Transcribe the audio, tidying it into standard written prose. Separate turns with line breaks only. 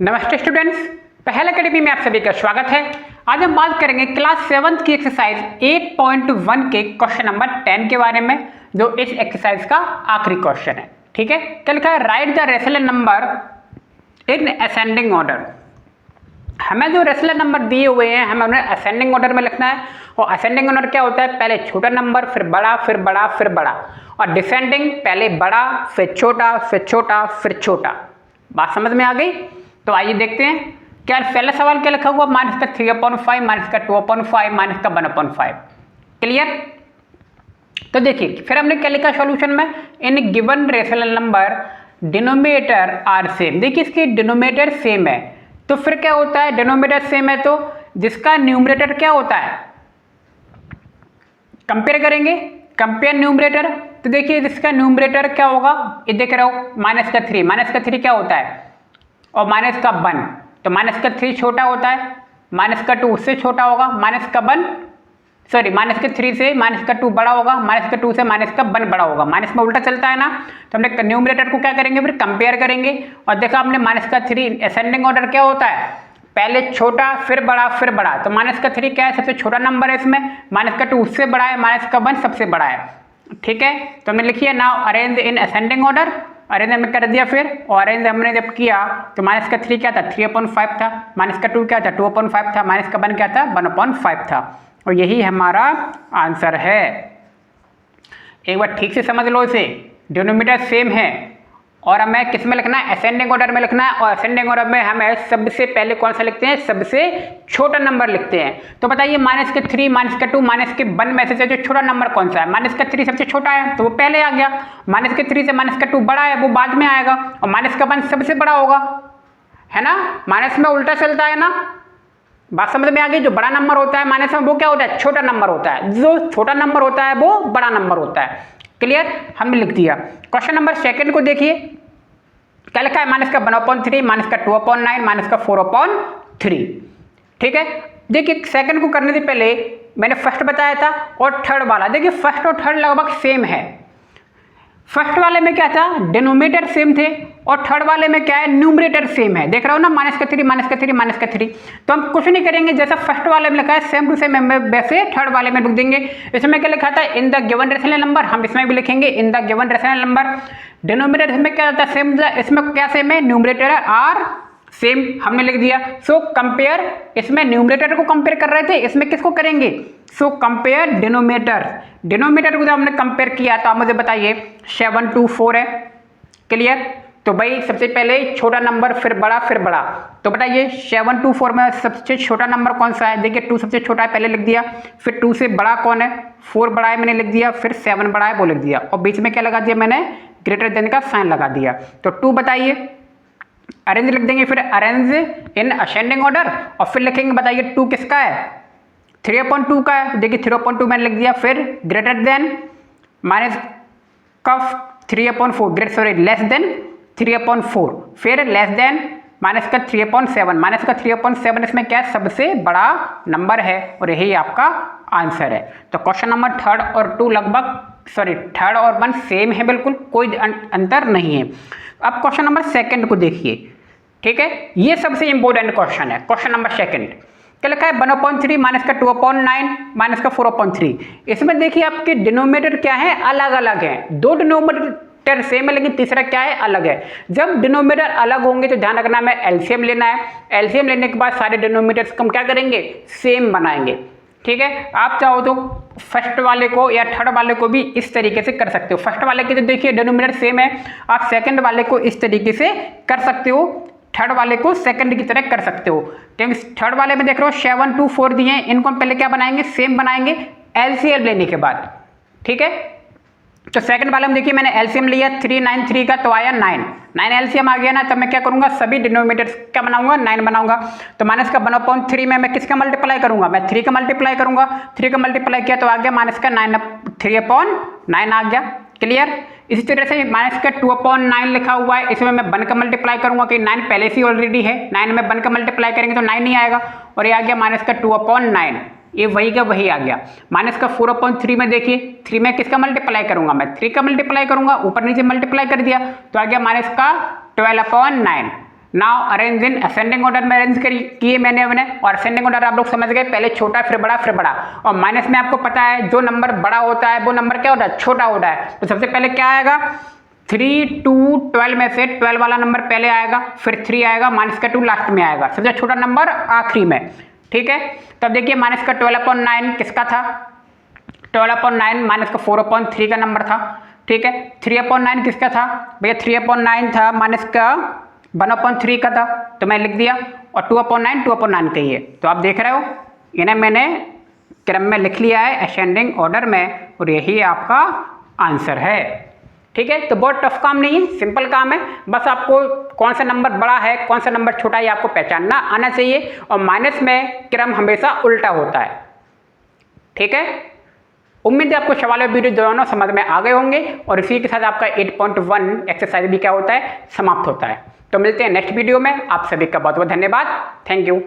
नमस्ते स्टूडेंट्स, पहल अकेडमी में आप सभी का स्वागत है। आज हम बात करेंगे क्लास 7 की एक्सरसाइज 8.1 के क्वेश्चन नंबर 10 के बारे में, जो इस एक्सरसाइज का आखिरी क्वेश्चन है। ठीक है, क्या लिखा है? Right the rational number in ascending order. हमें जो रेशनल नंबर दिए हुए हैं हमें उन्हें असेंडिंग ऑर्डर में लिखना है। और असेंडिंग ऑर्डर क्या होता है? पहले छोटा नंबर, फिर बड़ा, फिर बड़ा, फिर बड़ा। और डिसेंडिंग पहले बड़ा, फिर छोटा, फिर छोटा, फिर छोटा। बात समझ में आ गई? तो आइए देखते हैं। क्या पहला सवाल क्या लिखा हुआ? माइनस का 3/5, माइनस का 2/5, माइनस का 1/5। क्लियर? तो देखिए फिर हमने क्या लिखा सॉल्यूशन में? In given rational number denominator are same. देखिए इसकी डिनोमिनेटर सेम है, तो फिर क्या होता है? डिनोमिनेटर सेम है तो जिसका न्यूमरेटर क्या होता है, कंपेयर करेंगे। कंपेयर न्यूमरेटर, तो देखिए जिसका न्यूमरेटर क्या होगा, ये देख रहे हो माइनस का 3। माइनस का 3 क्या होता है? और माइनस का 1, तो माइनस का 3 छोटा होता है, माइनस का 2 उससे छोटा होगा, माइनस का 1 सॉरी माइनस के 3 से माइनस का 2 बड़ा होगा, माइनस का 2 से माइनस का 1 बड़ा होगा। माइनस में उल्टा चलता है ना, तो हमने न्यूमरेटर को क्या करेंगे? फिर कंपेयर करेंगे। और देखा हमने माइनस का 3 असेंडिंग ऑर्डर क्या होता है? पहले छोटा फिर बड़ा फिर बड़ा। तो माइनस का 3 क्या है? सबसे छोटा नंबर है इसमें। माइनस का 2 उससे बड़ा है, माइनस का 1 सबसे बड़ा है। ठीक है, तो हमने लिखी है now arrange in ascending order. Arrange हमने कर दिया फिर, और अरेंज हमने जब किया तो माइनस का 3 क्या था? 3/5 था। माइनस का 2 क्या था? 2/5 था। माइनस का 1 क्या था? 1/5 था। और यही हमारा आंसर है। एक बार ठीक से समझ लो इसे। डिनोमिनेटर सेम है और हमें किस में लिखना है? असेंडिंग ऑर्डर में लिखना है। और असेंडिंग ऑर्डर में हमें सबसे पहले कौन सा लिखते हैं? सबसे छोटा नंबर लिखते हैं। तो बताइए माइनस के 3, माइनस के 2, माइनस के 1 में से जो छोटा नंबर कौन सा है? माइनस का 3 सबसे छोटा है तो वो पहले आ गया। माइनस के 3 से माइनस का 2 बड़ा है, वो बाद में आएगा। और माइनस का 1 सबसे बड़ा होगा, है ना? माइनस में उल्टा चलता है ना। बात समझ में आ गई? जो बड़ा नंबर होता है माइनस में वो क्या होता है? छोटा नंबर होता है। जो छोटा नंबर होता है वो बड़ा नंबर होता है। क्लियर? हमने लिख दिया। क्वेश्चन नंबर 2 को देखिए, क्या लिखा है? माइनस का 1/3, माइनस का 2/9, माइनस का 4/3। ठीक है, देखिए सेकंड को करने से पहले मैंने फर्स्ट बताया था और थर्ड वाला। देखिए फर्स्ट और थर्ड लगभग सेम है। फर्स्ट वाले में क्या था? डिनोमिनेटर सेम थे, और थर्ड वाले में क्या है? न्यूमरेटर सेम है। देख रहे हो ना, माइनस का 3, माइनस का 3, माइनस का 3। तो हम कुछ नहीं करेंगे, जैसा फर्स्ट वाले में लिखा है सेम टू सेम वैसे थर्ड वाले में लिख देंगे। इसमें क्या लिखा था? In the given rational number, हम इसमें भी लिखेंगे in the given rational number. Denominator इसमें क्या होता है? सेम। इसमें क्या सेम है? न्यूमरेटर है आर सेम, हमने लिख दिया। सो कंपेयर, इसमें न्यूमरेटर को कंपेयर कर रहे थे, इसमें किसको करेंगे? So compare denominator. डिनोमिनेटर को जब हमने कंपेयर किया तो आप मुझे बताइए 7 2 4 है। क्लियर? तो भाई सबसे पहले छोटा नंबर फिर बड़ा फिर बड़ा। तो बताइए 7 2 4 में सबसे छोटा नंबर कौन सा है? देखिए 2 सबसे छोटा है, पहले लिख दिया। फिर 2 से बड़ा कौन है? 4 बड़ा है, मैंने लिख दिया। फिर 7 बड़ा है, वो लिख दिया। और बीच में क्या लगा दिया? मैंने ग्रेटर देन का साइन लगा दिया। तो 2 बताइए, अरेंज लिख देंगे। फिर अरेंज इन असेंडिंग ऑर्डर, और फिर लिखेंगे बताइए 2 किसका है? 3/2 का है। देखिए 3/2 मैंने लिख दिया। फिर ग्रेटर देन माइनस का 3/4, ग्रेट सॉरी लेस देन 3/4। फिर लेस देन माइनस का 3/7। माइनस का 3/7 इसमें क्या है? सबसे बड़ा नंबर है, और यही आपका आंसर है। तो क्वेश्चन नंबर थर्ड और 2 लगभग थर्ड और 1 सेम है, बिल्कुल कोई अंतर नहीं है। अब क्वेश्चन नंबर 2 को देखिए। ठीक है, ये सबसे इंपॉर्टेंट क्वेश्चन है। क्वेश्चन नंबर 2 क्या लिखा है? 1/3, माइनस का 2/9, माइनस का 4/3। इसमें देखिए आपके डिनोमिनेटर क्या है? अलग अलग है। 2 डिनोमिनेटर सेम है, लेकिन तीसरा क्या है? अलग है। जब डिनोमिनेटर अलग होंगे तो ध्यान रखना हमें एलसीएम लेना है। एलसीएम लेने के बाद सारे डिनोमिनेटर्स को हम क्या करेंगे? सेम बनाएंगे। ठीक है, आप चाहो तो फर्स्ट वाले को या थर्ड वाले को भी इस तरीके से कर सकते हो। फर्स्ट वाले के तो देखिए डिनोमिनेटर सेम है, आप सेकंड वाले को इस तरीके से कर सकते हो, थर्ड वाले को सेकंड की तरह कर सकते हो। क्योंकि थर्ड वाले में देख रहे हो 7 2 4 दिए हैं, इनको हम पहले क्या बनाएंगे? सेम बनाएंगे एलसीएम लेने के बाद। ठीक है, तो सेकंड वाले में देखिए मैंने एलसीएम लिया 3 9 3 का, तो आया 9 एलसीएम आ गया ना। तब मैं क्या करूंगा? सभी डिनोमिनेटर्स क्या बनाऊंगा? 9 बनाऊंगा। तो माइनस का 1/3 में मैं किसका मल्टीप्लाई करूंगा? मैं 3 का मल्टीप्लाई करूंगा। 3 का मल्टीप्लाई किया तो आ गया माइनस का 3/9 आ गया। क्लियर? इसी तरह से माइनस का 2/9 लिखा हुआ है, इसमें मैं 1 का मल्टीप्लाई करूंगा कि 9 पहले से ऑलरेडी है। 9 में 1 का मल्टीप्लाई करेंगे तो 9 नहीं आएगा, और ये आ गया माइनस का 2/9। ये वही का वही आ गया। माइनस का 4/3 में देखिए 3 में किसका मल्टीप्लाई करूंगा? मैं 3 का मल्टीप्लाई करूंगा, ऊपर नीचे मल्टीप्लाई कर दिया तो आ गया माइनस का 12/9। Now arrange in ascending order में अरेंज किए मैंने और असेंडिंग ऑर्डर आप लोग समझ गए, पहले छोटा फिर बड़ा। और माइनस में आपको पता है जो नंबर बड़ा होता है वो नंबर क्या होता है, छोटा होता है। तो सबसे पहले क्या आएगा, 3 2 12 में से 12 वाला नंबर पहले आएगा, फिर 3 आएगा, माइनस का 2 लास्ट में आएगा, सबसे छोटा नंबर आखिरी में। ठीक है, तब देखिए माइनस का 12/9 किसका था, 12/9 माइनस का 4/3 का नंबर था। ठीक है, 3/9 किसका था भैया, 3/9 था माइनस का 1/3 का था, तो मैं लिख दिया। और 2/9 का ही है। तो आप देख रहे हो इन्हें मैंने क्रम में लिख लिया है असेंडिंग ऑर्डर में, और यही आपका आंसर है। ठीक है, तो बहुत टफ काम नहीं है, सिंपल काम है। बस आपको कौन सा नंबर बड़ा है कौन सा नंबर छोटा है आपको पहचानना आना चाहिए। और माइनस में क्रम हमेशा उल्टा होता है। ठीक है, उम्मीद है आपको सवाल और वीडियो दोनों समझ में आ गए होंगे, और इसी के साथ आपका 8.1 एक्सरसाइज भी क्या होता है, समाप्त होता है। तो मिलते हैं नेक्स्ट वीडियो में। आप सभी का बहुत बहुत धन्यवाद। Thank you.